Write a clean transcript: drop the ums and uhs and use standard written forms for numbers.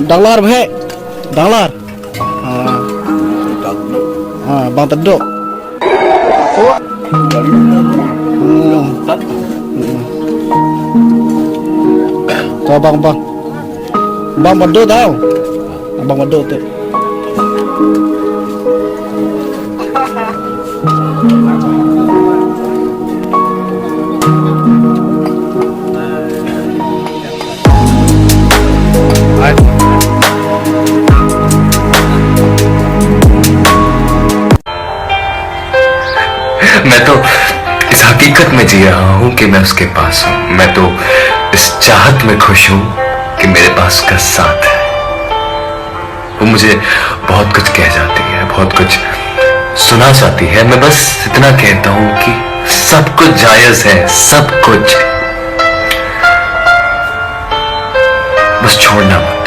Danglar Bahheh. Danglar. Bang Teduk. Tuh bang. Bang Beduk tau. Bang Beduk tu. मैं तो इस हकीकत में जी रहा हूं कि मैं उसके पास हूं। मैं तो इस चाहत में खुश हूं कि मेरे पास उसका साथ है। वो मुझे बहुत कुछ कह जाती है, बहुत कुछ सुना जाती है। मैं बस इतना कहता हूं कि सब कुछ जायज है, सब कुछ। बस छोड़ना मत।